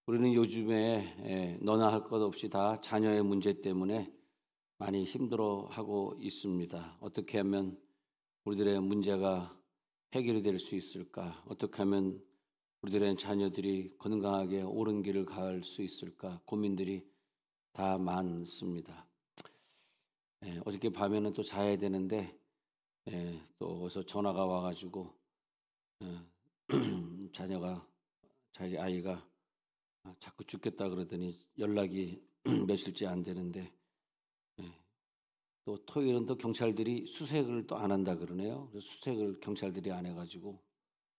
우리는 요즘에 너나 할 것 없이 다 자녀의 문제 때문에 많이 힘들어하고 있습니다. 어떻게 하면 우리들의 문제가 해결이 될 수 있을까? 어떻게 하면 우리들의 자녀들이 건강하게 옳은 길을 갈 수 있을까? 고민들이 다 많습니다. 어저께 밤에는 또 자야 되는데 또 어디서 전화가 와가지고 자녀가 자기 아이가 자꾸 죽겠다 그러더니 연락이 며칠째 안 되는데 또 토요일은 또 경찰들이 수색을 또 안 한다 그러네요. 그래서 수색을 경찰들이 안 해가지고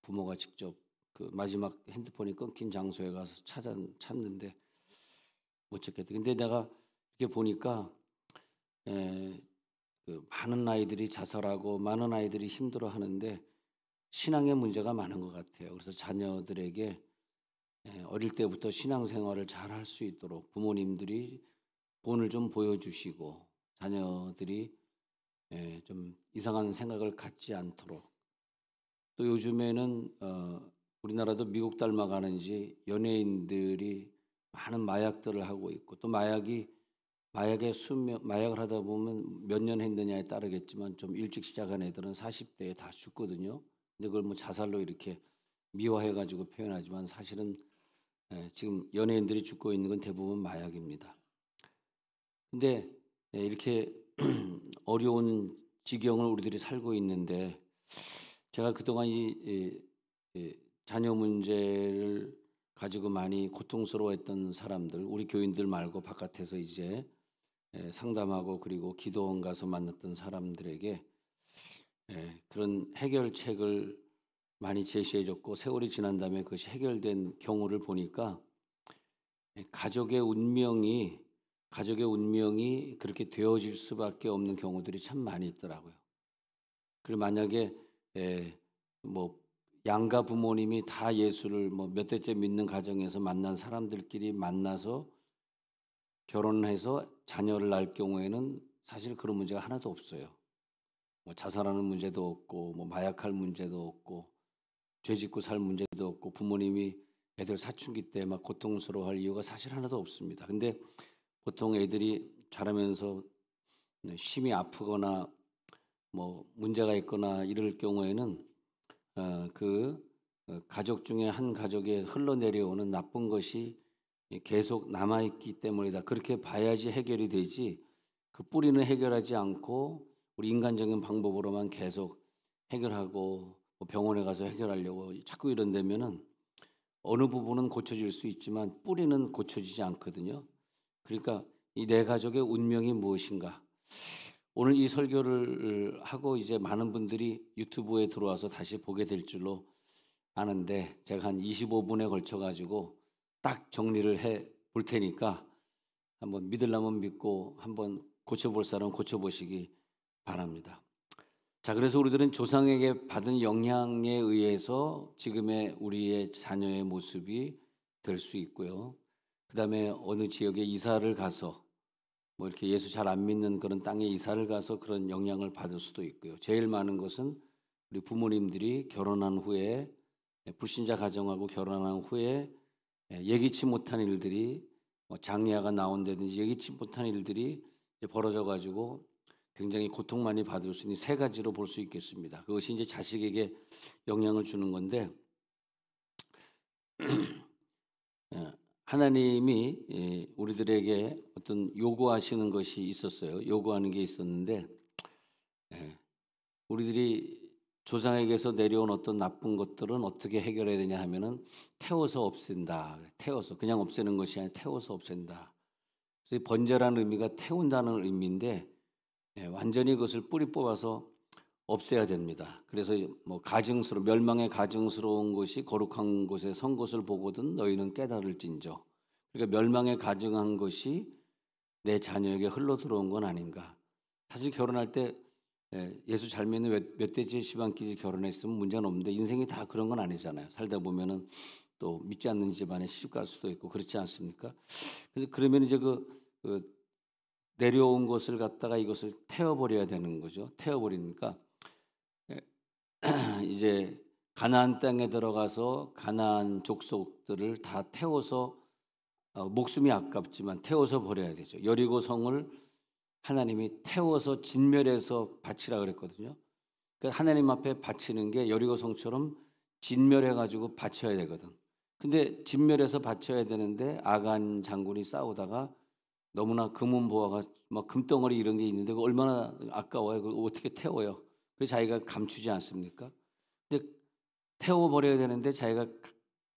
부모가 직접 그 마지막 핸드폰이 끊긴 장소에 가서 찾는데 못 찾겠다. 근데 내가 이렇게 보니까 그 많은 아이들이 자살하고 많은 아이들이 힘들어하는데 신앙의 문제가 많은 것 같아요. 그래서 자녀들에게 어릴 때부터 신앙생활을 잘 할 수 있도록 부모님들이 본을 좀 보여주시고 자녀들이 좀 이상한 생각을 갖지 않도록 또 요즘에는 우리나라도 미국 닮아가는지 연예인들이 많은 마약들을 하고 있고 또 마약을 하다 보면 몇 년 했느냐에 따르겠지만 좀 일찍 시작한 애들은 40대에 다 죽거든요. 근데 그걸 뭐 자살로 이렇게 미화해가지고 표현하지만 사실은 지금 연예인들이 죽고 있는 건 대부분 마약입니다. 근데 이렇게 어려운 지경을 우리들이 살고 있는데 제가 그동안 이 자녀 문제를 가지고 많이 고통스러워했던 사람들, 우리 교인들 말고 바깥에서 이제 상담하고 그리고 기도원 가서 만났던 사람들에게 그런 해결책을 많이 제시해줬고 세월이 지난 다음에 그것이 해결된 경우를 보니까 가족의 운명이 그렇게 되어질 수밖에 없는 경우들이 참 많이 있더라고요. 그리고 만약에 뭐 양가 부모님이 다 예수를 뭐 몇 대째 믿는 가정에서 만난 사람들끼리 만나서 결혼해서 자녀를 낳을 경우에는 사실 그런 문제가 하나도 없어요. 뭐 자살하는 문제도 없고 뭐 마약할 문제도 없고 죄 짓고 살 문제도 없고 부모님이 애들 사춘기 때 막 고통스러워할 이유가 사실 하나도 없습니다. 근데 보통 애들이 자라면서 심히 아프거나 뭐 문제가 있거나 이럴 경우에는 가족 중에 한 가족에 흘러내려오는 나쁜 것이 계속 남아있기 때문이다. 그렇게 봐야지 해결이 되지 그 뿌리는 해결하지 않고 우리 인간적인 방법으로만 계속 해결하고 뭐 병원에 가서 해결하려고 자꾸 이런다면은 어느 부분은 고쳐질 수 있지만 뿌리는 고쳐지지 않거든요. 그러니까 이 내 가족의 운명이 무엇인가? 오늘 이 설교를 하고 이제 많은 분들이 유튜브에 들어와서 다시 보게 될 줄로 아는데 제가 한 25분에 걸쳐 가지고 딱 정리를 해 볼 테니까 한번 믿으려면 믿고 한번 고쳐볼 사람 고쳐보시기 바랍니다. 자, 그래서 우리들은 조상에게 받은 영향에 의해서 지금의 우리의 자녀의 모습이 될 수 있고요. 그 다음에 어느 지역에 이사를 가서 뭐 이렇게 예수 잘 안 믿는 그런 땅에 이사를 가서 그런 영향을 받을 수도 있고요. 제일 많은 것은 우리 부모님들이 결혼한 후에 불신자 가정하고 결혼한 후에 예기치 못한 일들이 뭐 장애아가 나온다든지 예기치 못한 일들이 벌어져 가지고 굉장히 고통 많이 받을 수 있는 세 가지로 볼 수 있겠습니다. 그것이 이제 자식에게 영향을 주는 건데 하나님이 우리들에게 어떤 요구하시는 것이 있었어요. 요구하는 게 있었는데 우리들이 조상에게서 내려온 어떤 나쁜 것들은 어떻게 해결해야 되냐 하면은 태워서 없앤다. 태워서 그냥 없애는 것이 아니라 태워서 없앤다. 그래서 번제라는 의미가 태운다는 의미인데 완전히 그것을 뿌리 뽑아서 없애야 됩니다. 그래서 뭐 멸망의 가증스러운 것이 거룩한 곳에 선 것을 보거든 너희는 깨달을진저. 그러니까 멸망에 가증한 것이 내 자녀에게 흘러 들어온 건 아닌가. 사실 결혼할 때 예수 잘 믿는 몇 대째 시방끼리 결혼했으면 문제는 없는데 인생이 다 그런 건 아니잖아요. 살다 보면은 또 믿지 않는 집안에 시집 갈 수도 있고 그렇지 않습니까? 그래서 그러면 이제 그 내려온 것을 갖다가 이것을 태워버려야 되는 거죠. 태워버리니까 이제 가나안 땅에 들어가서 가나안 족속들을 다 태워서 목숨이 아깝지만 태워서 버려야 되죠. 여리고 성을 하나님이 태워서 진멸해서 바치라 그랬거든요. 그러니까 하나님 앞에 바치는 게 여리고 성처럼 진멸해 가지고 바쳐야 되거든. 근데 진멸해서 바쳐야 되는데 아간 장군이 싸우다가 너무나 금은 보화가 막 금덩어리 이런 게 있는데 그 얼마나 아까워요. 그걸 어떻게 태워요? 그래서 자기가 감추지 않습니까? 근데 태워 버려야 되는데 자기가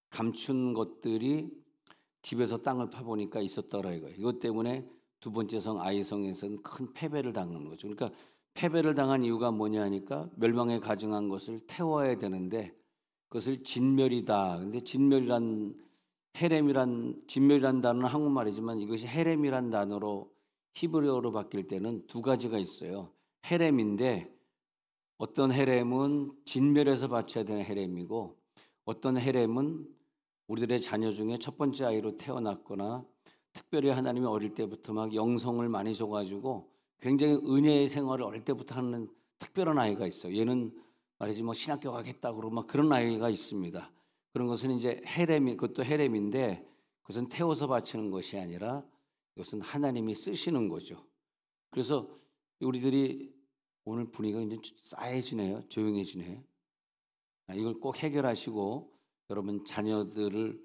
감춘 것들이 집에서 땅을 파보니까 있었더라 이거예요. 이것 때문에 두 번째 성 아이성에서는 큰 패배를 당하는 거죠. 그러니까 패배를 당한 이유가 뭐냐 하니까 멸망에 가증한 것을 태워야 되는데 그것을 진멸이다. 근데 진멸이란 단어는 한국말이지만 이것이 헤렘이란 단어로 히브리어로 바뀔 때는 두 가지가 있어요. 헤렘인데 어떤 헤렘은 진멸해서 바쳐야 되는 헤렘이고 어떤 헤렘은 우리들의 자녀 중에 첫 번째 아이로 태어났거나 특별히 하나님이 어릴 때부터 막 영성을 많이 줘가지고 굉장히 은혜의 생활을 어릴 때부터 하는 특별한 아이가 있어요. 얘는 말이지 뭐 신학교 가겠다 그러고 막 그런 아이가 있습니다. 그런 것은 이제 그것도 헤렘인데 그것은 태워서 바치는 것이 아니라 이것은 하나님이 쓰시는 거죠. 그래서 우리들이 오늘 분위기가 이제 싸해지네요. 조용해지네. 이걸 꼭 해결하시고 여러분 자녀들을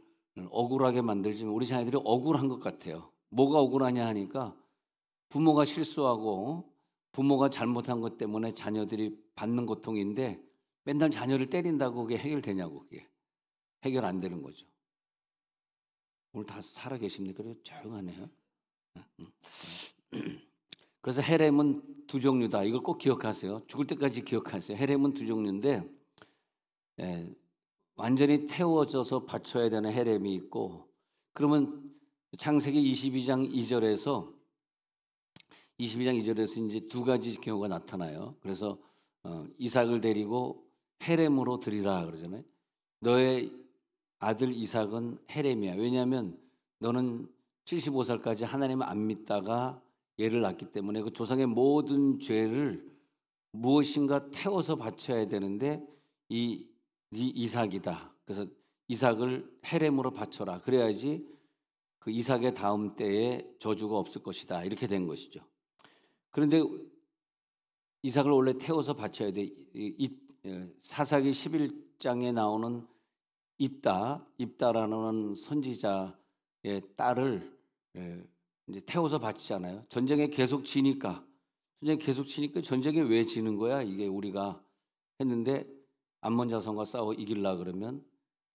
억울하게 만들지만 우리 자녀들이 억울한 것 같아요. 뭐가 억울하냐 하니까 부모가 실수하고 부모가 잘못한 것 때문에 자녀들이 받는 고통인데 맨날 자녀를 때린다고 그게 해결되냐고 그게 해결 안 되는 거죠. 오늘 다 살아 계십니까? 그래서 조용하네요. 그래서 헤렘은 두 종류다. 이걸 꼭 기억하세요. 죽을 때까지 기억하세요. 헤렘은 두 종류인데 완전히 태워져서 바쳐야 되는 헤렘이 있고 그러면 창세기 22장 2절에서 이제 두 가지 경우가 나타나요. 그래서 이삭을 데리고 헤렘으로 드리라 그러잖아요. 너의 아들 이삭은 헤렘이야. 왜냐하면 너는 75살까지 하나님을 안 믿다가 얘를 낳기 때문에 그 조상의 모든 죄를 무엇인가 태워서 바쳐야 되는데 네 이삭이다. 그래서 이삭을 헤렘으로 바쳐라. 그래야지 그 이삭의 다음 때에 저주가 없을 것이다. 이렇게 된 것이죠. 그런데 이삭을 원래 태워서 바쳐야 돼. 사사기 11장에 나오는 입다라는 선지자의 딸을 이제 태워서 바치잖아요. 전쟁에 계속 지니까 전쟁에 왜 지는 거야? 이게 우리가 했는데 암몬 자손과 싸워 이길라 그러면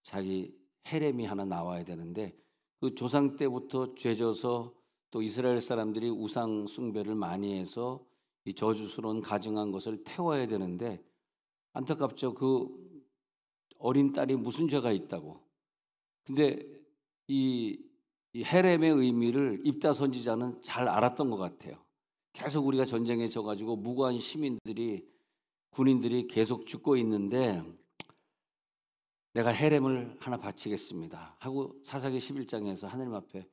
자기 헤렘이 하나 나와야 되는데 그 조상 때부터 죄져서 또 이스라엘 사람들이 우상 숭배를 많이 해서 이 저주스러운 가증한 것을 태워야 되는데 안타깝죠. 그 어린 딸이 무슨 죄가 있다고. 근데 이 헤렘의 의미를 입다 선지자는 잘 알았던 것 같아요. 계속 우리가 전쟁에 져가지고 무고한 시민들이 군인들이 계속 죽고 있는데 내가 헤렘을 하나 바치겠습니다 하고 사사기 11장에서 하나님 앞에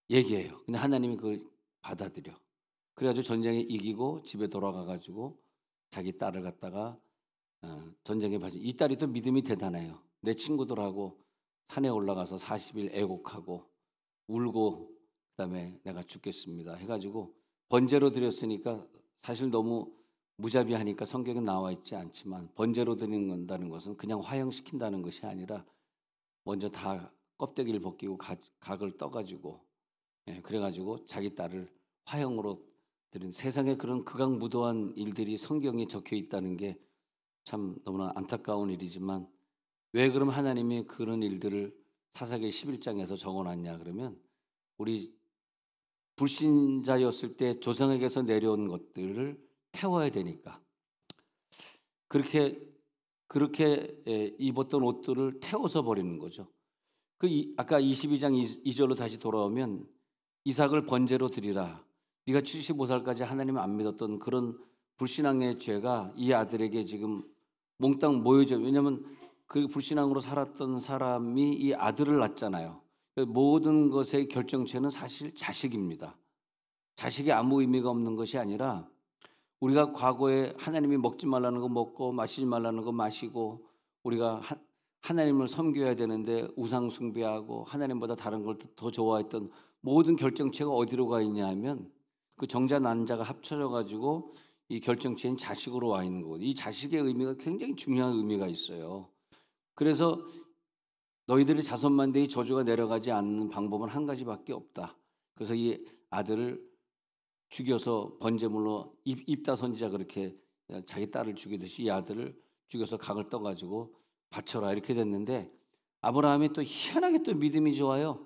얘기해요. 근데 하나님이 그걸 받아들여. 그래가지고 전쟁에 이기고 집에 돌아가가지고 자기 딸을 갖다가 전쟁에 바치. 이 딸이 또 믿음이 대단해요. 내 친구들하고 산에 올라가서 40일 애곡하고 울고 그다음에 내가 죽겠습니다 해가지고 번제로 드렸으니까 사실 너무 무자비하니까 성경에 나와 있지 않지만 번제로 드린다는 것은 그냥 화형시킨다는 것이 아니라 먼저 다 껍데기를 벗기고 각을 떠가지고 그래가지고 자기 딸을 화형으로 드린 세상에 그런 극악무도한 일들이 성경에 적혀 있다는 게 참 너무나 안타까운 일이지만 왜 그럼 하나님이 그런 일들을 사사기 11장에서 적어놨냐 그러면 우리 불신자였을 때 조상에게서 내려온 것들을 태워야 되니까 그렇게 입었던 옷들을 태워서 버리는 거죠. 아까 22장 2절로 다시 돌아오면 이삭을 번제로 드리라. 네가 75살까지 하나님을 안 믿었던 그런 불신앙의 죄가 이 아들에게 지금 몽땅 모여져. 왜냐하면 그 불신앙으로 살았던 사람이 이 아들을 낳잖아요. 모든 것의 결정체는 사실 자식입니다. 자식이 아무 의미가 없는 것이 아니라 우리가 과거에 하나님이 먹지 말라는 거 먹고 마시지 말라는 거 마시고 우리가 하나님을 섬겨야 되는데 우상 숭배하고 하나님보다 다른 걸 더 좋아했던 모든 결정체가 어디로 가 있냐 하면 그 정자 난자가 합쳐져 가지고 이 결정체인 자식으로 와 있는 거거든요. 이 자식의 의미가 굉장히 중요한 의미가 있어요. 그래서 너희들의 자손만대의 저주가 내려가지 않는 방법은 한 가지밖에 없다. 그래서 이 아들을 죽여서 번제물로 입다 선지자 그렇게 자기 딸을 죽이듯이 이 아들을 죽여서 각을 떠 가지고 바쳐라 이렇게 됐는데 아브라함이 또 희한하게 또 믿음이 좋아요.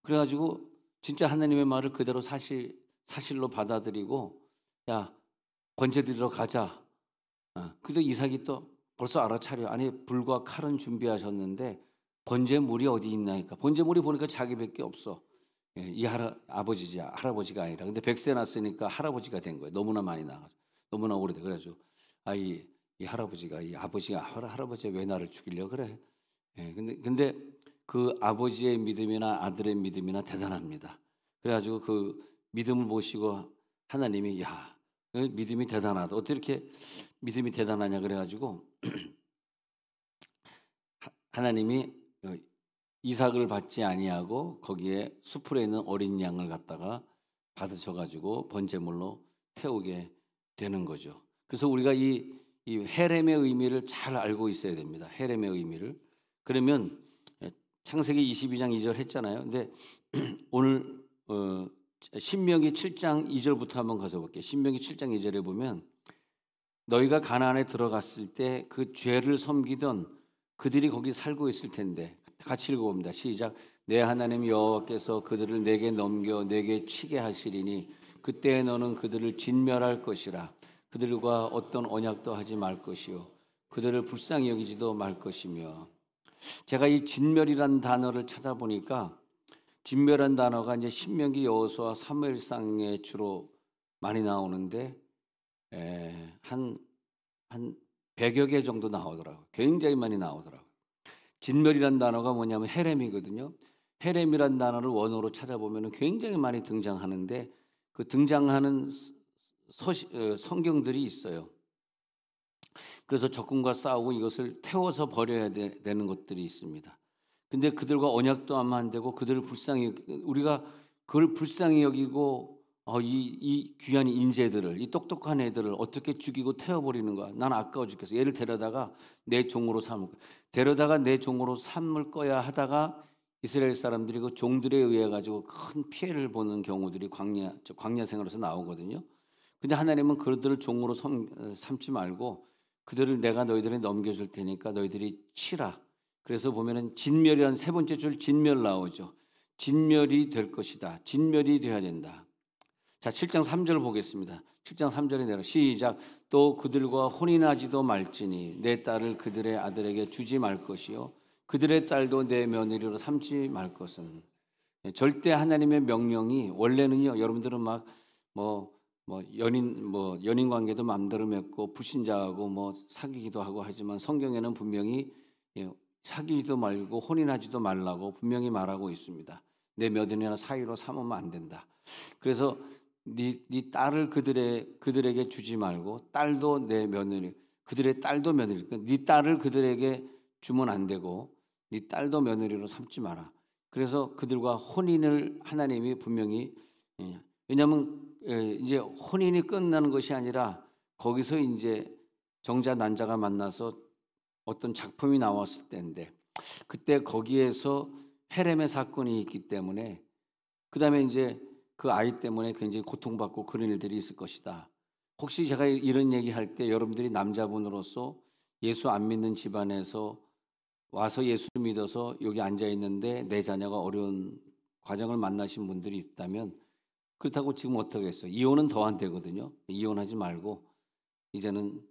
그래 가지고 진짜 하나님의 말을 그대로 사실로 받아들이고 야 번제 드리러 가자. 근데 이삭이 또 벌써 알아차려. 아니 불과 칼은 준비하셨는데 번제물이 어디 있나니까. 번제물이 보니까 자기밖에 없어. 예, 이 아버지지 할아버지가 아니라. 근데 100세 났으니까 할아버지가 된 거예요. 너무나 많이 나가지고. 너무나 오래돼. 그래가지고 이 할아버지가 이 아버지가 할아버지 왜 나를 죽이려 그래. 예, 근데 그 아버지의 믿음이나 아들의 믿음이나 대단합니다. 그래가지고 그 믿음을 보시고 하나님이 야 믿음이 대단하다. 어떻게 이렇게 믿음이 대단하냐 그래가지고 하나님이 이삭을 받지 아니하고 거기에 수풀에 있는 어린 양을 갖다가 받으셔가지고 번제물로 태우게 되는 거죠. 그래서 우리가 이 헤렘의 의미를 잘 알고 있어야 됩니다. 헤렘의 의미를. 그러면 창세기 22장 2절 했잖아요. 근데 오늘 신명기 7장 2절부터 한번 가서 볼게요. 신명기 7장 2절에 보면 너희가 가나안에 들어갔을 때 그 죄를 섬기던 그들이 거기 살고 있을 텐데 같이 읽어봅니다. 시작. 내 하나님 여호와께서 그들을 내게 넘겨 내게 치게 하시리니 그때 너는 그들을 진멸할 것이라. 그들과 어떤 언약도 하지 말 것이요 그들을 불쌍히 여기지도 말 것이며. 제가 이 진멸이란 단어를 찾아보니까 진멸한 단어가 이제 신명기 여호수아 사무엘상에 주로 많이 나오는데 한 100여 개 정도 나오더라고요. 굉장히 많이 나오더라고요. 진멸이란 단어가 뭐냐면 헤렘이거든요. 헤렘이란 단어를 원어로 찾아보면 굉장히 많이 등장하는데 그 등장하는 성경들이 있어요. 그래서 적군과 싸우고 이것을 태워서 버려야 되는 것들이 있습니다. 근데 그들과 언약도 하면 안 되고 그들을 불쌍히 우리가 그걸 불쌍히 여기고 이 귀한 인재들을 이 똑똑한 애들을 어떻게 죽이고 태워버리는 거야. 난 아까워 죽겠어. 얘를 데려다가 내 종으로 삼을 거야. 데려다가 내 종으로 삼을 거야 하다가 이스라엘 사람들이 그 종들에 의해 가지고 큰 피해를 보는 경우들이 광야 생활에서 나오거든요. 근데 하나님은 그들을 종으로 삼지 말고 그들을 내가 너희들에 넘겨줄 테니까 너희들이 치라. 그래서 보면은 진멸이라는 세 번째 줄 진멸 나오죠. 진멸이 될 것이다. 진멸이 돼야 된다. 자, 7장 3절 보겠습니다. 7장 3절에 내려 시작. 또 그들과 혼인하지도 말지니 내 딸을 그들의 아들에게 주지 말 것이요 그들의 딸도 내 며느리로 삼지 말 것은. 절대 하나님의 명령이 원래는요. 여러분들은 연인 관계도 마음대로 맺고 불신자하고 사귀기도 하고 하지만 성경에는 분명히 사귀지도 말고 혼인하지도 말라고 분명히 말하고 있습니다. 내 며느리나 사이로 삼으면 안 된다. 그래서 네 딸을 그들에게 주지 말고 딸도 내 며느리, 그들의 딸도 며느리. 그러니까 네 딸을 그들에게 주면 안 되고 네 딸도 며느리로 삼지 마라. 그래서 그들과 혼인을 하나님이 분명히 왜냐하면 이제 혼인이 끝나는 것이 아니라 거기서 이제 정자 난자가 만나서 어떤 작품이 나왔을 때인데 그때 거기에서 헤렘의 사건이 있기 때문에 그 다음에 이제 그 아이 때문에 굉장히 고통받고 그런 일들이 있을 것이다. 혹시 제가 이런 얘기할 때 여러분들이 남자분으로서 예수 안 믿는 집안에서 와서 예수 믿어서 여기 앉아 있는데 내 자녀가 어려운 과정을 만나신 분들이 있다면 그렇다고 지금 어떻게 했어요? 이혼은 더 안 되거든요. 이혼하지 말고 이제는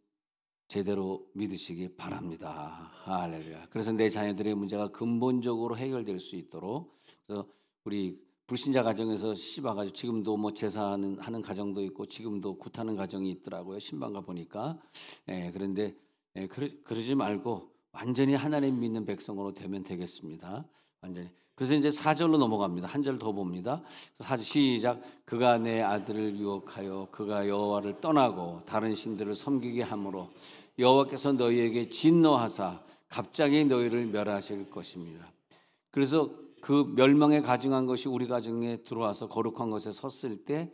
제대로 믿으시기 바랍니다. 할렐루야. 그래서 내 자녀들의 문제가 근본적으로 해결될 수 있도록 그래서 우리 불신자 가정에서 씹어가지고 지금도 제사하는 가정도 있고 지금도 굿하는 가정이 있더라고요. 신방가 보니까. 그런데 그러지 말고 완전히 하나님 믿는 백성으로 되면 되겠습니다. 완전히. 그래서 이제 4절로 넘어갑니다. 한 절 더 봅니다. 4절 시작. 그가 내 아들을 유혹하여 그가 여호와를 떠나고 다른 신들을 섬기게 함으로 여호와께서 너희에게 진노하사 갑자기 너희를 멸하실 것입니다. 그래서 그 멸망에 가증한 것이 우리 가정에 들어와서 거룩한 것에 섰을 때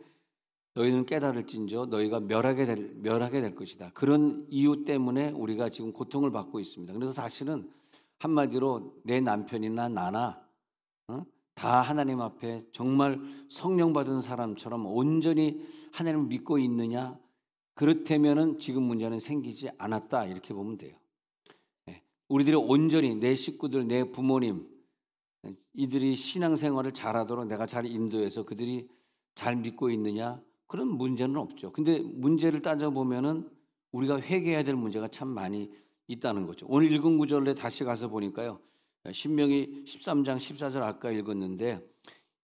너희는 깨달을진저 너희가 멸하게 될 것이다. 그런 이유 때문에 우리가 지금 고통을 받고 있습니다. 그래서 사실은 한마디로 내 남편이나 나나 다 하나님 앞에 정말 성령 받은 사람처럼 온전히 하나님을 믿고 있느냐? 그렇다면은 지금 문제는 생기지 않았다 이렇게 보면 돼요. 우리들이 온전히 내 식구들, 내 부모님 이들이 신앙생활을 잘하도록 내가 잘 인도해서 그들이 잘 믿고 있느냐? 그런 문제는 없죠. 근데 문제를 따져보면은 우리가 회개해야 될 문제가 참 많이 있다는 거죠. 오늘 읽은 구절에 다시 가서 보니까요. 신명기 13장 14절 아까 읽었는데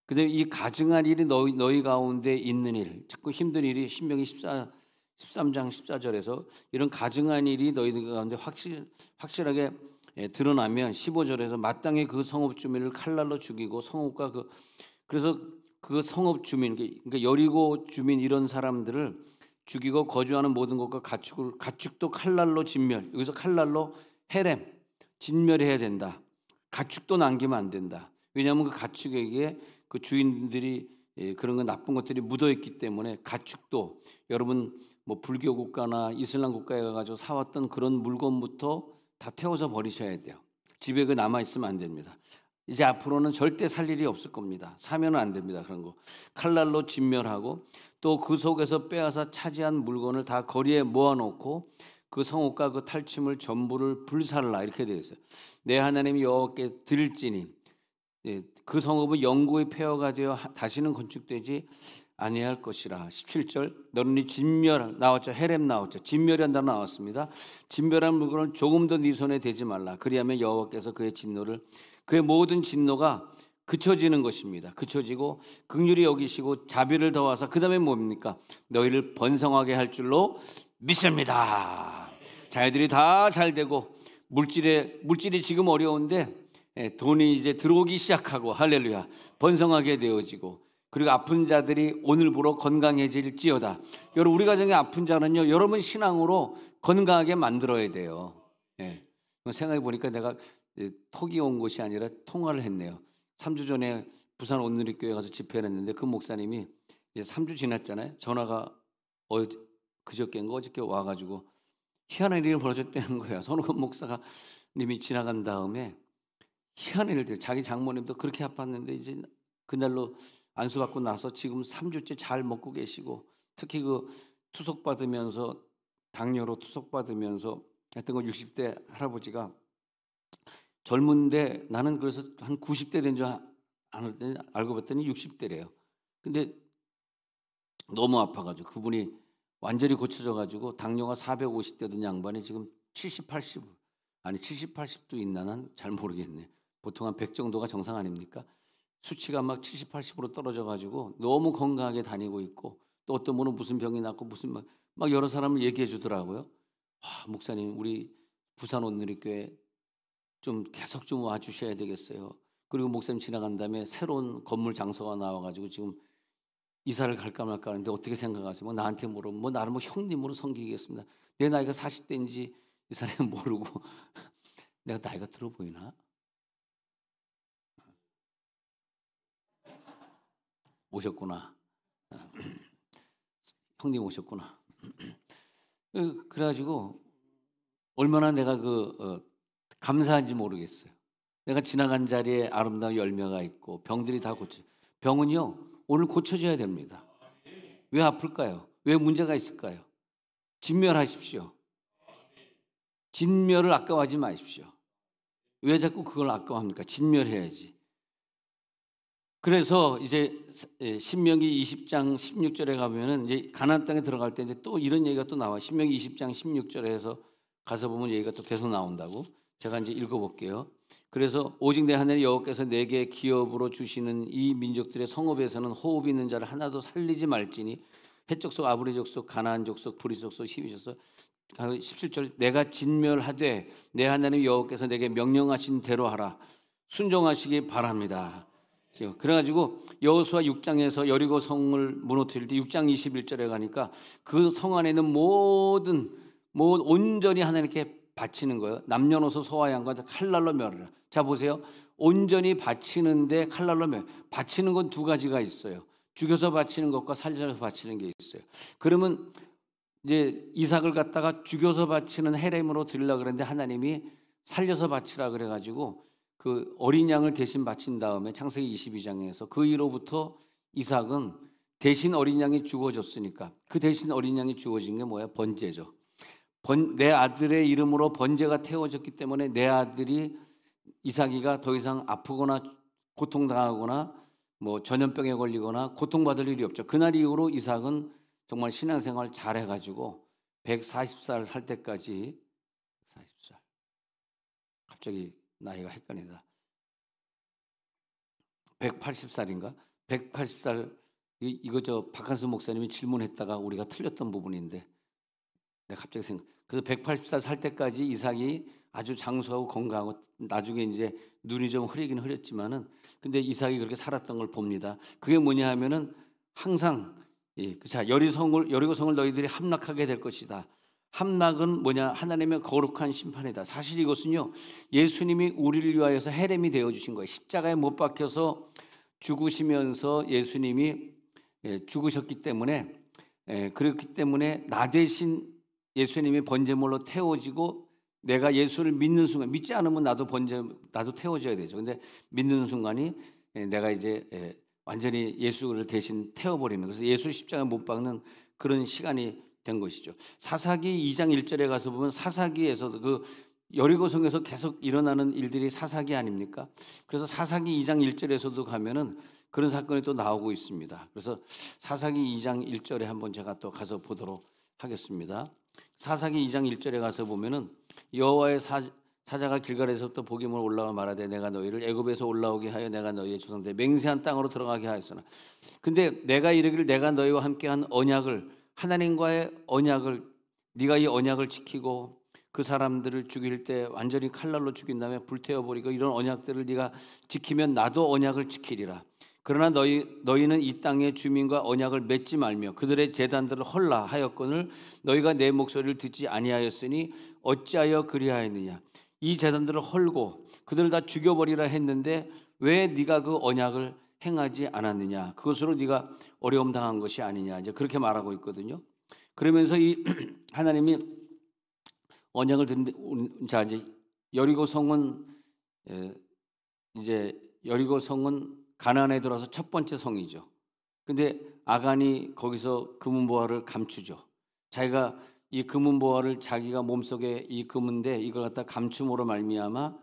근데 이 가증한 일이 너희 가운데 있는 일, 자꾸 힘든 일이 신명기 13장 14절에서 이런 가증한 일이 너희들 가운데 확실하게 드러나면 15절에서 마땅히 그 성읍 주민을 칼날로 죽이고 성읍과 그래서 그 성읍 주민, 그러니까 여리고 주민 이런 사람들을 죽이고 거주하는 모든 것과 가축도 칼날로 진멸. 여기서 칼날로 헤렘, 진멸해야 된다. 가축도 남기면 안 된다. 왜냐하면 그 가축에게 그 주인들이 그런 거 나쁜 것들이 묻어 있기 때문에 가축도 여러분 뭐 불교 국가나 이슬람 국가에 가가지고 사왔던 그런 물건부터 다 태워서 버리셔야 돼요. 집에 그 남아 있으면 안 됩니다. 이제 앞으로는 절대 살 일이 없을 겁니다. 사면은 안 됩니다. 그런 거 칼날로 진멸하고 또 그 속에서 빼앗아 차지한 물건을 다 거리에 모아놓고 그 성읍과 그 탈취물 전부를 불살라 이렇게 되어 있어요. 내 하나님 여호와께 드릴지니 그 성읍은 영구의 폐허가 되어 다시는 건축되지 아니할 것이라. 17절 너는 이 진멸 나왔죠. 헤렘 나왔죠. 진멸한다 나왔습니다. 진멸한 물건을 조금도 네 손에 대지 말라. 그리하면 여호와께서 그의 진노를 그의 모든 진노가 그쳐지는 것입니다. 그쳐지고 긍휼히 여기시고 자비를 더하사 그 다음에 뭡니까? 너희를 번성하게 할 줄로 믿습니다. 자녀들이 다 잘되고 물질이 지금 어려운데 돈이 이제 들어오기 시작하고 할렐루야 번성하게 되어지고 그리고 아픈 자들이 오늘부로 건강해질지어다. 여러분 우리 가정의 아픈 자는요 여러분 신앙으로 건강하게 만들어야 돼요. 생각해 보니까 내가 톡이 온 것이 아니라 통화를 했네요. 3주 전에 부산 온누리교회 가서 집회를 했는데 그 목사님이 이제 3주 지났잖아요. 전화가 그저께인가 어저께 와가지고 희한한 일이 벌어졌다는 거야. 손흥원 목사가 님이 지나간 다음에 희한한 일들 자기 장모님도 그렇게 아팠는데 이제 그날로 안수받고 나서 지금 3주째 잘 먹고 계시고 특히 그 투석받으면서 당뇨로 투석받으면서 했던 거 60대 할아버지가 젊은데 나는 그래서 한 90대 된 줄 알았더니 알고 봤더니 60대래요. 근데 너무 아파가지고 그분이 완전히 고쳐져가지고 당뇨가 450대던 양반이 지금 70, 80 아니 70, 80도 있나 난 잘 모르겠네. 보통 한 100 정도가 정상 아닙니까? 수치가 막 70, 80으로 떨어져가지고 너무 건강하게 다니고 있고 또 어떤 분은 무슨 병이 났고 무슨 막 여러 사람을 얘기해 주더라고요. 목사님 우리 부산 온누리교회 좀 계속 좀 와주셔야 되겠어요. 그리고 목사님 지나간 다음에 새로운 건물 장소가 나와가지고 지금 이사를 갈까 말까 하는데 어떻게 생각하세요? 뭐 나한테 물으면 뭐 나를 뭐 형님으로 섬기겠습니다. 내 나이가 40대인지 이 사람이 모르고 내가 나이가 들어 보이나? 오셨구나. 형님 오셨구나. 그래가지고 얼마나 내가 감사한지 모르겠어요. 내가 지나간 자리에 아름다운 열매가 있고 병들이 다 병은요 오늘 고쳐져야 됩니다. 왜 아플까요? 왜 문제가 있을까요? 진멸하십시오. 진멸을 아까워하지 마십시오. 왜 자꾸 그걸 아까워합니까? 진멸해야지. 그래서 이제 신명기 20장 16절에 가면은 이제 가나안 땅에 들어갈 때 이제 또 이런 얘기가 또 나와. 신명기 20장 16절에서 가서 보면 얘기가 또 계속 나온다고. 제가 이제 읽어볼게요. 그래서 오직 내 하나님 여호와께서 내게 기업으로 주시는 이 민족들의 성읍에서는 호흡 있는 자를 하나도 살리지 말지니 헷 족속, 아브리 족속, 가나안 족속, 브리 족속, 시위 족속 17절 내가 진멸하되 내 하나님 여호와께서 내게 명령하신 대로 하라. 순종하시기 바랍니다. 그래가지고 여호수아 6장에서 여리고 성을 무너뜨릴 때 6장 21절에 가니까 그 성 안에 있는 모든 온전히 하나님께 바치는 거예요. 남녀노소 소와 양과 칼날로 멸하라. 자 보세요. 온전히 바치는데 칼날로 바치는 건 두 가지가 있어요. 죽여서 바치는 것과 살려서 바치는 게 있어요. 그러면 이제 이삭을 갖다가 죽여서 바치는 헤렘으로 드리려고 그랬는데 하나님이 살려서 바치라 그래가지고 그 어린 양을 대신 바친 다음에 창세기 22장에서 그 이후로부터 이삭은 대신 어린 양이 죽어졌으니까 그 대신 어린 양이 죽어진 게 뭐야? 번제죠. 내 아들의 이름으로 번제가 태워졌기 때문에 내 아들이 이삭이가 더 이상 아프거나 고통당하거나 뭐 전염병에 걸리거나 고통받을 일이 없죠. 그날 이후로 이삭은 정말 신앙생활 잘해가지고 140살 살 때까지 40살 갑자기 나이가 헷갈린다. 180살인가? 180살 이거 저 박한수 목사님이 질문했다가 우리가 틀렸던 부분인데 내가 갑자기 그래서 180살 살 때까지 이삭이 아주 장수하고 건강하고 나중에 이제 눈이 좀 흐리긴 흐렸지만은 근데 이삭이 그렇게 살았던 걸 봅니다. 그게 뭐냐 하면은 항상 자 여리고성을 너희들이 함락하게 될 것이다. 함락은 뭐냐? 하나님의 거룩한 심판이다. 사실 이것은요 예수님이 우리를 위하여서 헤렘이 되어 주신 거예요. 십자가에 못 박혀서 죽으시면서 예수님이 죽으셨기 때문에 그렇기 때문에 나 대신 예수님이 번제물로 태워지고 내가 예수를 믿는 순간 믿지 않으면 나도 태워져야 되죠. 근데 믿는 순간이 내가 이제 완전히 예수를 대신 태워버리는 그래서 예수 십자가에 못 박는 그런 시간이 된 것이죠. 사사기 2장 1절에 가서 보면 사사기에서도 그 여리고성에서 계속 일어나는 일들이 사사기 아닙니까? 그래서 사사기 2장 1절에서도 가면은 그런 사건이 또 나오고 있습니다. 그래서 사사기 2장 1절에 한번 제가 또 가서 보도록 하겠습니다. 사사기 2장 1절에 가서 보면은 여호와의 사자가 길갈에서부터 보기므로 올라와 말하되 내가 너희를 애굽에서 올라오게 하여 내가 너희의 조상들의 맹세한 땅으로 들어가게 하였으나 근데 내가 이르기를 내가 너희와 함께한 언약을 하나님과의 언약을 네가 이 언약을 지키고 그 사람들을 죽일 때 완전히 칼날로 죽인 다음에 불태워버리고 이런 언약들을 네가 지키면 나도 언약을 지키리라. 그러나 너희는 이 땅의 주민과 언약을 맺지 말며 그들의 제단들을 헐라 하였거늘 너희가 내 목소리를 듣지 아니하였으니 어찌하여 그리하였느냐. 이 제단들을 헐고 그들을 다 죽여버리라 했는데 왜 네가 그 언약을 행하지 않았느냐. 그것으로 네가 어려움 당한 것이 아니냐. 이제 그렇게 말하고 있거든요. 그러면서 이 하나님이 언약을 듣는데 자 이제 여리고성은 가나안에 들어와서 첫 번째 성이죠. 근데 아간이 거기서 금은보화를 감추죠. 자기가 이 금은보화를 자기가 몸속에 이 금인데 이걸 갖다 감춤으로 말미암아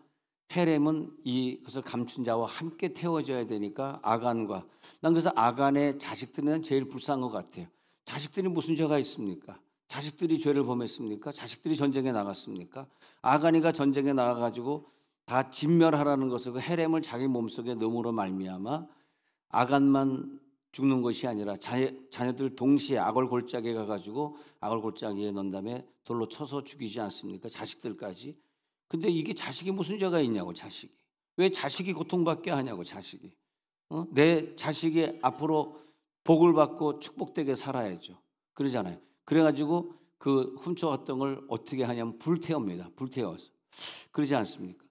헤렘은 이것을 감춘 자와 함께 태워져야 되니까 아간과 난 그래서 아간의 자식들은 제일 불쌍한 것 같아요. 자식들이 무슨 죄가 있습니까? 자식들이 죄를 범했습니까? 자식들이 전쟁에 나갔습니까? 아간이가 전쟁에 나가가지고 다 진멸하라는 것을 그 헤렘을 자기 몸속에 넣음으로 말미암아 아간만 죽는 것이 아니라 자녀들 동시에 악을 골짜기에 가가지고 악을 골짜기에 넣은 다음에 돌로 쳐서 죽이지 않습니까? 자식들까지. 근데 이게 자식이 무슨 죄가 있냐고. 자식이 왜 자식이 고통받게 하냐고. 자식이 내 자식이 앞으로 복을 받고 축복되게 살아야죠. 그러잖아요. 그래가지고 그 훔쳐왔던 걸 어떻게 하냐면 불태웁니다. 불태워서 그러지 않습니까?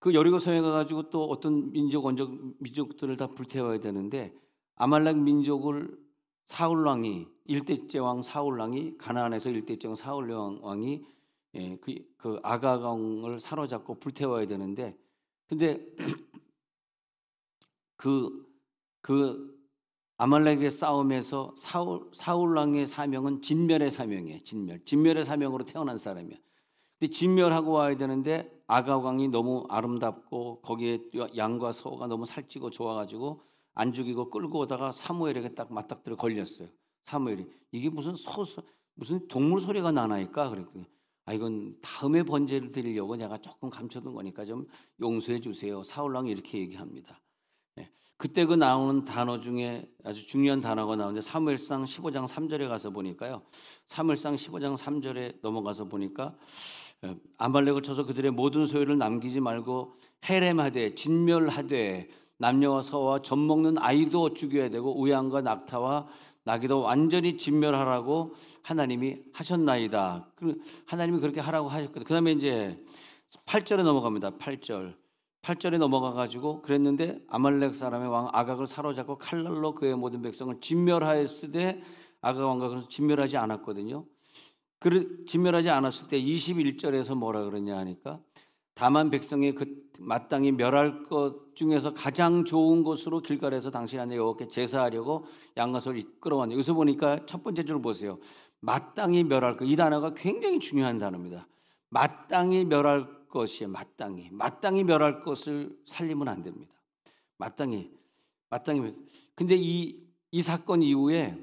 그 여리고성에 가가지고 또 어떤 민족들을 다 불태워야 되는데 아말렉 민족을 사울 왕이 일대째 왕 사울 왕이 가나안에서 일대째 왕 사울 왕이 그 아가강을 사로잡고 불태워야 되는데 근데 그 아말렉의 싸움에서 사울 왕의 사명은 진멸의 사명이에요. 진멸의 사명으로 태어난 사람이야. 근데 진멸하고 와야 되는데 아가왕이 너무 아름답고 거기에 양과 소가 너무 살찌고 좋아가지고 안 죽이고 끌고 오다가 사무엘에게 딱 맞닥뜨려 걸렸어요. 사무엘이 이게 무슨 동물 소리가 나나니까 그랬더니 이건 다음에 번제를 드리려고 내가 조금 감춰둔 거니까 좀 용서해 주세요. 사울왕이 이렇게 얘기합니다. 그때 그 나오는 단어 중에 아주 중요한 단어가 나오는데 사무엘상 15장 3절에 가서 보니까요. 사무엘상 15장 3절에 넘어가서 보니까 아말렉을 쳐서 그들의 모든 소유를 남기지 말고 헤렘하되 진멸하되 남녀와 서와 젖먹는 아이도 죽여야 되고 우양과 낙타와 나귀도 완전히 진멸하라고 하나님이 하셨나이다. 하나님이 그렇게 하라고 하셨거든요. 그다음에 이제 8절에 넘어갑니다. 8절에 넘어가 가지고 그랬는데 아말렉 사람의 왕 아각을 사로잡고 칼날로 그의 모든 백성을 진멸하였으되 아각 왕과 그래서 진멸하지 않았거든요. 진멸하지 않았을 때 21절에서 뭐라 그러냐 하니까 다만 백성이 그 마땅히 멸할 것 중에서 가장 좋은 것으로 길갈에서 당신 안에 여호와께 제사하려고 양과 소를 이끌어왔네. 여기서 보니까 첫 번째 줄 보세요. 마땅히 멸할 것. 이 단어가 굉장히 중요한 단어입니다. 마땅히 멸할 것이에요. 마땅히 멸할 것을 살리면 안 됩니다. 마땅히. 근데 이 사건 이후에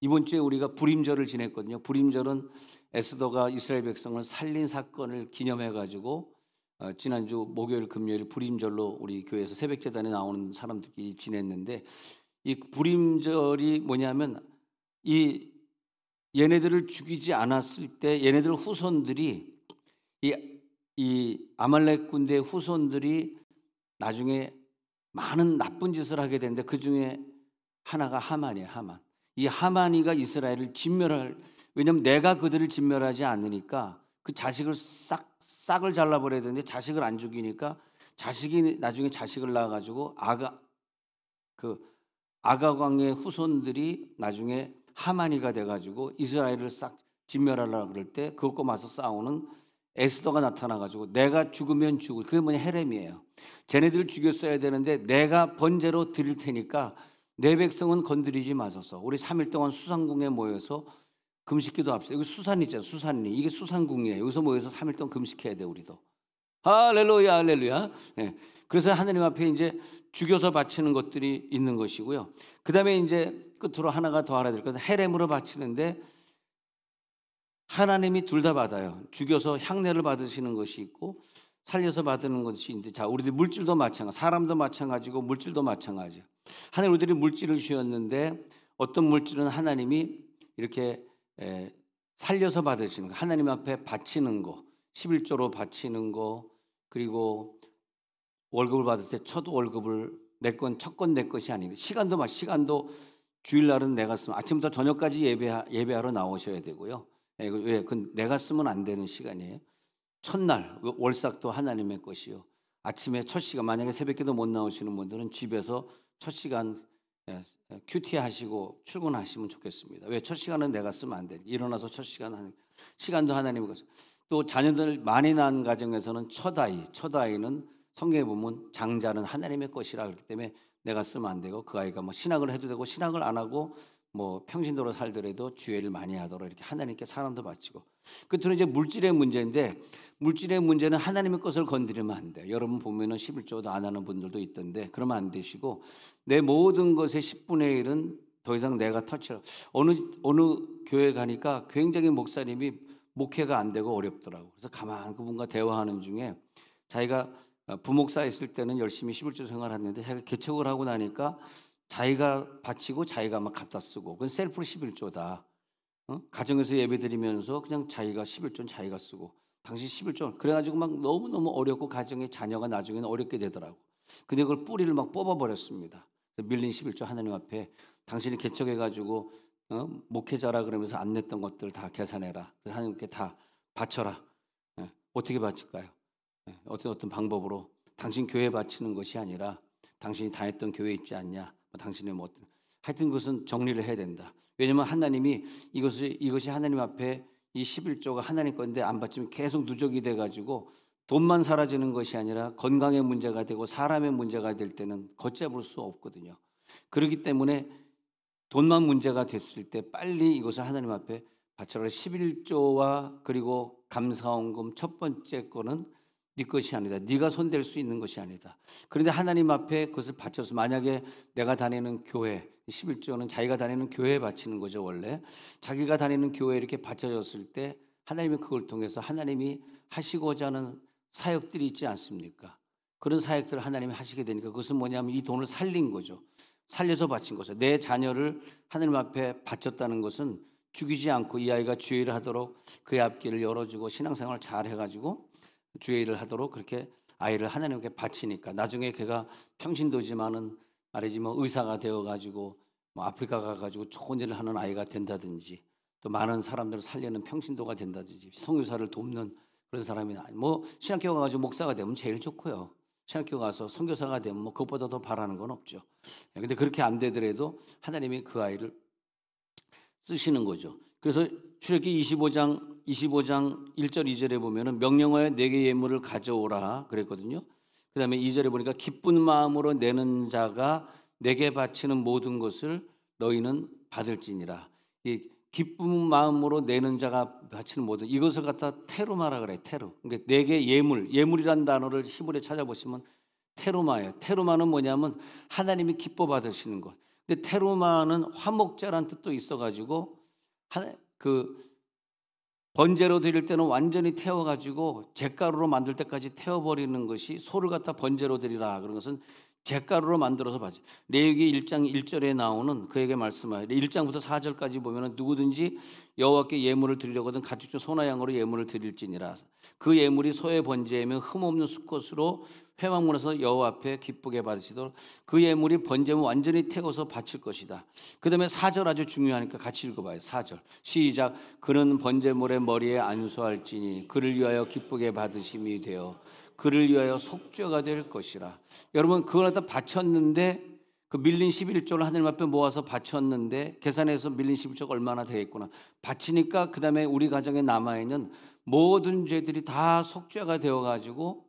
이번 주에 우리가 불임절을 지냈거든요. 불임절은 에스더가 이스라엘 백성을 살린 사건을 기념해 가지고 지난주 목요일 금요일 불임절로 우리 교회에서 새벽제단에 나오는 사람들끼리 지냈는데 이 불임절이 뭐냐면 얘네들을 죽이지 않았을 때 얘네들 후손들이 이 아말렉 군대의 후손들이 나중에 많은 나쁜 짓을 하게 되는데 그 중에 하나가 하만이에요. 이 하만이가 이스라엘을 진멸할, 왜냐하면 내가 그들을 진멸하지 않으니까 그 자식을 싹을 잘라버려야 되는데 자식을 안 죽이니까 자식이 나중에 자식을 낳아가지고 아각 왕의 후손들이 나중에 하만이가 돼가지고 이스라엘을 싹 진멸하려고 그럴 때 그것과 맞서 싸우는 에스더가 나타나가지고 내가 죽으면 죽을, 그게 뭐냐, 헤렘이에요. 쟤네들을 죽였어야 되는데 내가 번제로 드릴 테니까 내 백성은 건드리지 마소서. 우리 3일 동안 수산궁에 모여서 금식기도 합시다. 여기 수산이 있잖아요. 수산이. 이게 수산궁이에요. 여기서 모여서 3일 동안 금식해야 돼, 우리도. 할렐루야. 네. 그래서 하나님 앞에 이제 죽여서 바치는 것들이 있는 것이고요. 그 다음에 이제 끝으로 하나가 더 알아야 될 것은 헤렘으로 바치는데 하나님이 둘 다 받아요. 죽여서 향례를 받으시는 것이 있고 살려서 받는 것이 있는데, 자, 우리들 물질도 마찬가지, 사람도 마찬가지고 물질도 마찬가지예요. 하나님 우리들이 물질을 주셨는데 어떤 물질은 하나님이 이렇게 살려서 받으시는 거, 하나님 앞에 바치는 거, 11조로 바치는 거, 그리고 월급을 받을 때 첫 월급을 첫 건 내 것이 아니고 시간도 주일날은 내가 쓰면 아침부터 저녁까지 예배하러 나오셔야 되고요. 왜? 그건 내가 쓰면 안 되는 시간이에요. 첫날 월삭도 하나님의 것이요. 아침에 첫 시간, 만약에 새벽기도 못 나오시는 분들은 집에서 첫 시간 큐티 하시고 출근하시면 좋겠습니다. 왜? 첫 시간은 내가 쓰면 안 돼. 일어나서 첫 시간도 하나님의 것. 또 자녀들 많이 낳은 가정에서는 첫 아이는 성경에 보면 장자는 하나님의 것이라 그렇기 때문에 내가 쓰면 안 되고, 그 아이가 뭐 신학을 해도 되고 신학을 안 하고 뭐 평신도로 살더라도 주의를 많이 하도록 이렇게 하나님께 사람도 바치고. 끝으로 이제 물질의 문제인데, 물질의 문제는 하나님의 것을 건드리면 안 돼요. 여러분 보면은 11조도 안 하는 분들도 있던데 그러면 안 되시고, 내 모든 것의 10분의 1은 더 이상 내가 터치를, 어느 교회 가니까 굉장히 목사님이 목회가 안 되고 어렵더라고. 그래서 가만 그분과 대화하는 중에 자기가 부목사 있을 때는 열심히 11조 생활했는데 자기가 개척을 하고 나니까 자기가 바치고 자기가 막 갖다 쓰고, 그건 셀프 11조다. 가정에서 예배드리면서 그냥 자기가 11조는 자기가 쓰고, 당신 11조, 그래가지고 막 너무너무 어렵고 가정의 자녀가 나중에는 어렵게 되더라고. 근데 그걸 뿌리를 막 뽑아버렸습니다. 밀린 11조 하나님 앞에 당신이 개척해가지고 목회자라 그러면서 안 냈던 것들 다 계산해라. 그래서 하나님께 다 바쳐라. 어떻게 바칠까요? 어떤 방법으로. 당신 교회 바치는 것이 아니라 당신이 다녔던 교회 있지 않냐, 당신의 뭐 하여튼 그것은 정리를 해야 된다. 왜냐하면 하나님이 이것이 하나님 앞에 이 11조가 하나님 건데 안 바치면 계속 누적이 돼가지고 돈만 사라지는 것이 아니라 건강의 문제가 되고 사람의 문제가 될 때는 걷잡을 수 없거든요. 그렇기 때문에 돈만 문제가 됐을 때 빨리 이것을 하나님 앞에 바쳐라. 11조와 그리고 감사원금 첫 번째 거는 네 것이 아니다. 네가 손댈 수 있는 것이 아니다. 그런데 하나님 앞에 그것을 바쳐서, 만약에 내가 다니는 교회, 11조는 자기가 다니는 교회에 바치는 거죠. 원래 자기가 다니는 교회에 이렇게 바쳐졌을 때 하나님이 그걸 통해서 하나님이 하시고자 하는 사역들이 있지 않습니까? 그런 사역들을 하나님이 하시게 되니까 그것은 뭐냐면 이 돈을 살린 거죠. 살려서 바친 거죠. 내 자녀를 하나님 앞에 바쳤다는 것은 죽이지 않고 이 아이가 주의 일을 하도록 그의 앞길을 열어주고 신앙생활을 잘 해가지고 주의 일을 하도록 그렇게 아이를 하나님께 바치니까 나중에 걔가 평신도지만은 말이지 뭐 의사가 되어가지고 뭐 아프리카 가가지고 좋은 일을 하는 아이가 된다든지, 또 많은 사람들을 살리는 평신도가 된다든지, 선교사를 돕는 그런 사람이 뭐 신학교 가가지고 목사가 되면 제일 좋고요. 신학교 가서 선교사가 되면 뭐 그것보다 더 바라는 건 없죠. 근데 그렇게 안 되더라도 하나님이 그 아이를 쓰시는 거죠. 그래서 출애굽기 25장 1절 2절에 보면은 명령하여 내게 예물을 가져오라 그랬거든요. 그다음에 2절에 보니까 기쁜 마음으로 내는 자가 내게 바치는 모든 것을 너희는 받을지니라. 이 기쁜 마음으로 내는 자가 바치는 모든 이것을 갖다 테루마라 그래. 테루. 그러니까 내게 예물이란 단어를 히브리에 찾아보시면 테루마예요. 테루마는 뭐냐면 하나님이 기뻐 받으시는 것. 근데 테루마는 화목자란 뜻도 있어가지고 그 번제로 드릴 때는 완전히 태워가지고 잿가루로 만들 때까지 태워버리는 것이, 소를 갖다 번제로 드리라 그런 것은 잿가루로 만들어서 받지. 레위기 1장 1절에 나오는 그에게 말씀하여 1장부터 4절까지 보면은 누구든지 여호와께 예물을 드리려거든 가축 중 소나 양으로 예물을 드릴지니라. 그 예물이 소의 번제이며 흠없는 수컷으로 회막문에서 여호와 앞에 기쁘게 받으시도록 그 예물이 번제면 완전히 태워서 바칠 것이다. 그 다음에 4절 아주 중요하니까 같이 읽어봐요. 4절 시작. 그는 번제물의 머리에 안수할지니 그를 위하여 기쁘게 받으심이 되어 그를 위하여 속죄가 될 것이라. 여러분 그걸 갖다 바쳤는데 그 밀린 11조를 하나님 앞에 모아서 바쳤는데 계산해서 밀린 11조가 얼마나 되겠구나. 바치니까 그 다음에 우리 가정에 남아있는 모든 죄들이 다 속죄가 되어가지고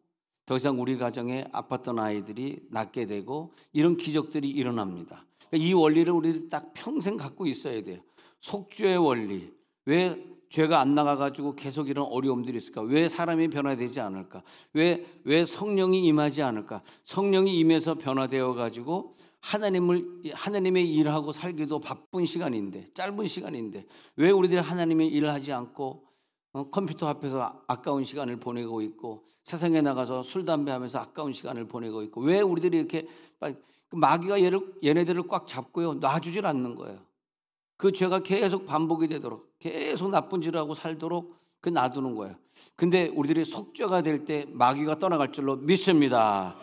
더 이상 우리 가정에 아팠던 아이들이 낫게 되고 이런 기적들이 일어납니다. 이 원리를 우리 딱 평생 갖고 있어야 돼요. 속죄의 원리. 왜 죄가 안 나가가지고 계속 이런 어려움들이 있을까? 왜 사람이 변화되지 않을까? 왜 성령이 임하지 않을까? 성령이 임해서 변화되어가지고 하나님의 일하고 살기도 바쁜 시간인데, 짧은 시간인데 왜 우리들이 하나님의 일을 하지 않고 컴퓨터 앞에서 아까운 시간을 보내고 있고 세상에 나가서 술 담배 하면서 아까운 시간을 보내고 있고 왜 우리들이 이렇게 마귀가 얘네들을 꽉 잡고요 놔주질 않는 거예요. 그 죄가 계속 반복이 되도록 계속 나쁜 짓을 하고 살도록 그 놔두는 거예요. 근데 우리들이 속죄가 될 때 마귀가 떠나갈 줄로 믿습니다.